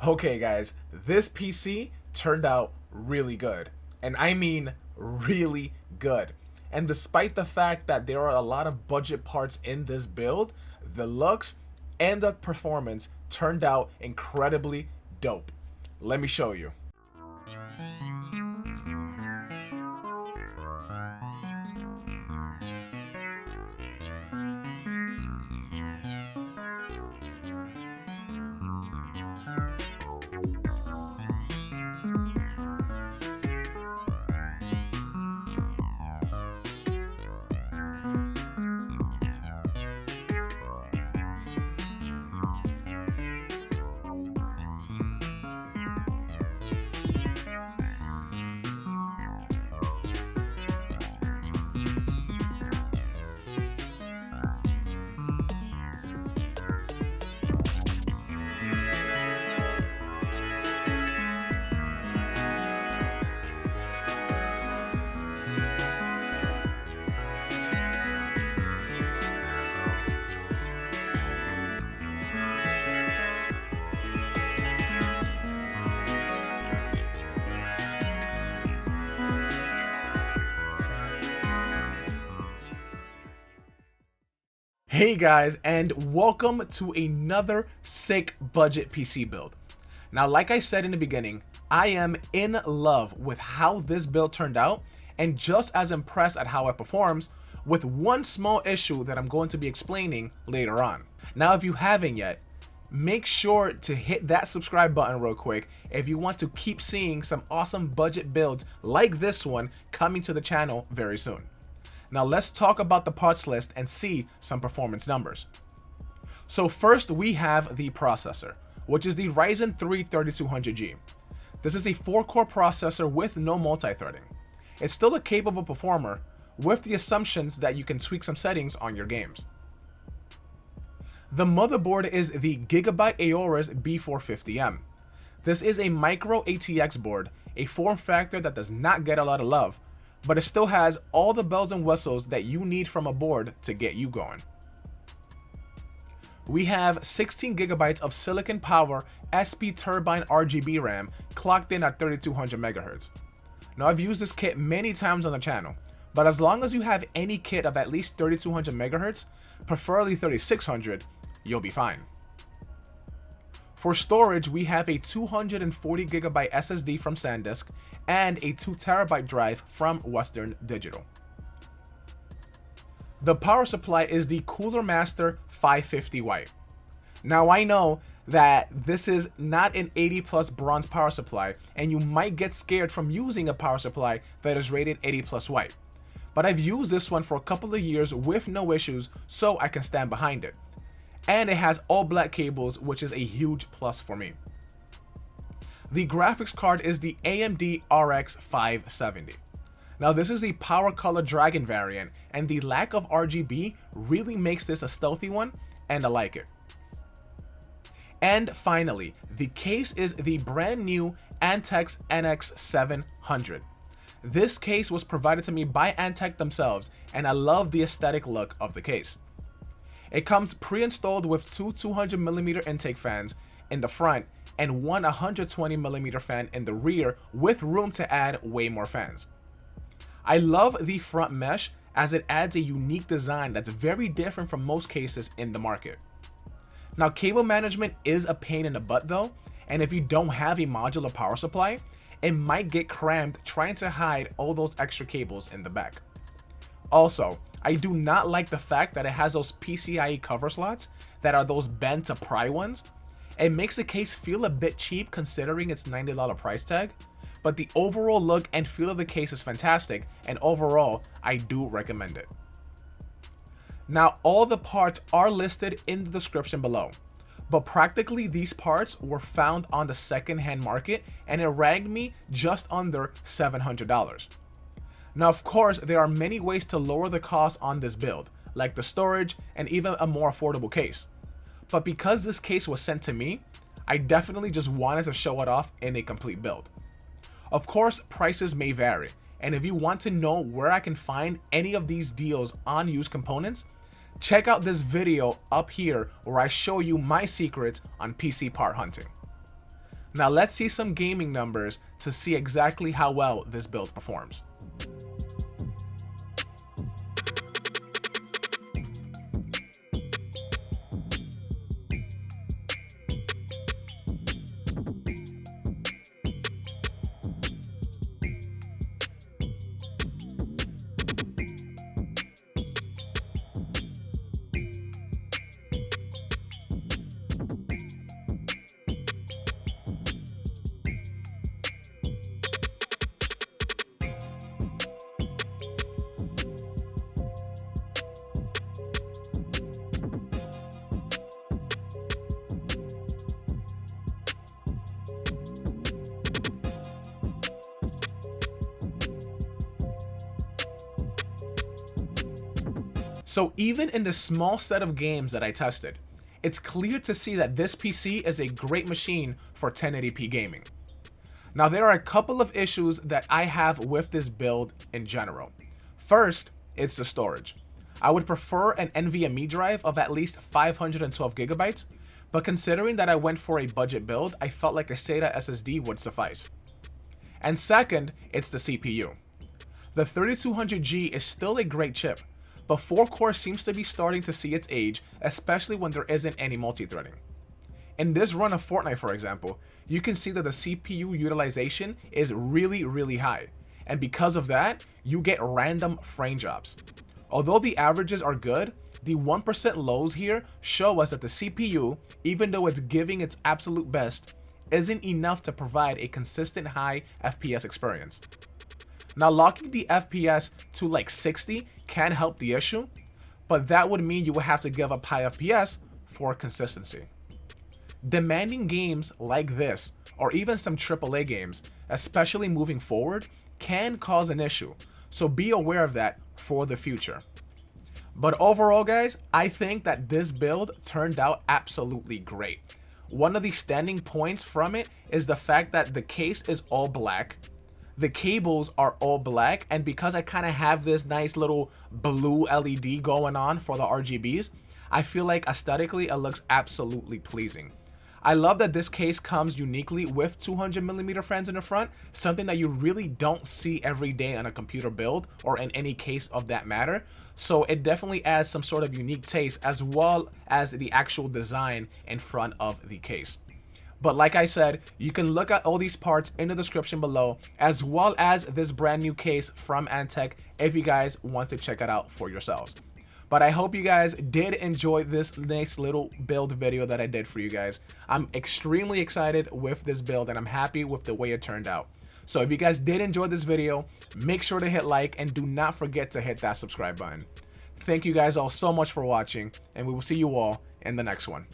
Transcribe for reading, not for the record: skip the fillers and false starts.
Okay guys, this PC turned out really good. And I mean really good. And despite the fact that there are a lot of budget parts in this build, the looks and the performance turned out incredibly dope. Let me show you. Hey guys, and welcome to another sick budget PC build. Now, like I said in the beginning, I am in love with how this build turned out and just as impressed at how it performs, with one small issue that I'm going to be explaining later on. Now, if you haven't yet, make sure to hit that subscribe button real quick if you want to keep seeing some awesome budget builds like this one coming to the channel very soon. Now let's talk about the parts list and see some performance numbers. So first we have the processor, which is the Ryzen 3 3200G. This is a 4-core processor with no multi-threading. It's still a capable performer with the assumptions that you can tweak some settings on your games. The motherboard is the Gigabyte Aorus B450M. This is a micro ATX board, a form factor that does not get a lot of love, but it still has all the bells and whistles that you need from a board to get you going. We have 16 gigabytes of silicon power SP turbine RGB RAM clocked in at 3200 MHz. Now, I've used this kit many times on the channel, but as long as you have any kit of at least 3200 MHz, preferably 3600, you'll be fine. For storage, we have a 240 gigabyte SSD from SanDisk and a 2 terabyte drive from Western Digital. The power supply is the Cooler Master 550 White. Now, I know that this is not an 80 plus bronze power supply and you might get scared from using a power supply that is rated 80 plus white, but I've used this one for a couple of years with no issues, so I can stand behind it. And it has all black cables, which is a huge plus for me. The graphics card is the AMD RX 570. Now, this is the Power Color Dragon variant, and the lack of RGB really makes this a stealthy one, and I like it. And finally, the case is the brand new Antec NX700. This case was provided to me by Antec themselves, and I love the aesthetic look of the case. It comes pre-installed with two 200mm intake fans in the front and one 120mm fan in the rear with room to add way more fans. I love the front mesh as it adds a unique design that's very different from most cases in the market. Now, cable management is a pain in the butt though, and if you don't have a modular power supply, it might get cramped trying to hide all those extra cables in the back. Also, I do not like the fact that it has those PCIe cover slots that are those bend to pry ones. It makes the case feel a bit cheap considering its $90 price tag, but the overall look and feel of the case is fantastic, and overall, I do recommend it. Now, all the parts are listed in the description below, but practically these parts were found on the second-hand market and it ragged me just under $700. Now, of course, there are many ways to lower the cost on this build, like the storage and even a more affordable case. But because this case was sent to me, I definitely just wanted to show it off in a complete build. Of course, prices may vary, and if you want to know where I can find any of these deals on used components, check out this video up here where I show you my secrets on PC part hunting. Now let's see some gaming numbers to see exactly how well this build performs. So even in the small set of games that I tested, it's clear to see that this PC is a great machine for 1080p gaming. Now there are a couple of issues that I have with this build in general. First, it's the storage. I would prefer an NVMe drive of at least 512 gigabytes, but considering that I went for a budget build, I felt like a SATA SSD would suffice. And second, it's the CPU. The 3200G is still a great chip, but 4-core seems to be starting to see its age, especially when there isn't any multi-threading. In this run of Fortnite, for example, you can see that the CPU utilization is really high, and because of that, you get random frame drops. Although the averages are good, the 1% lows here show us that the CPU, even though it's giving its absolute best, isn't enough to provide a consistent high FPS experience. Now locking the FPS to like 60 can help the issue, but that would mean you would have to give up high FPS for consistency. Demanding games like this, or even some AAA games, especially moving forward, can cause an issue, so be aware of that for the future. But overall guys, I think that this build turned out absolutely great. One of the standing points from it is the fact that the case is all black, the cables are all black, and because I kind of have this nice little blue LED going on for the RGBs, I feel like aesthetically it looks absolutely pleasing. I love that this case comes uniquely with 200mm fans in the front, something that you really don't see every day on a computer build or in any case of that matter. So it definitely adds some sort of unique taste as well as the actual design in front of the case. But like I said, you can look at all these parts in the description below, as well as this brand new case from Antec if you guys want to check it out for yourselves. But I hope you guys did enjoy this nice little build video that I did for you guys. I'm extremely excited with this build and I'm happy with the way it turned out. So if you guys did enjoy this video, make sure to hit like and do not forget to hit that subscribe button. Thank you guys all so much for watching, and we will see you all in the next one.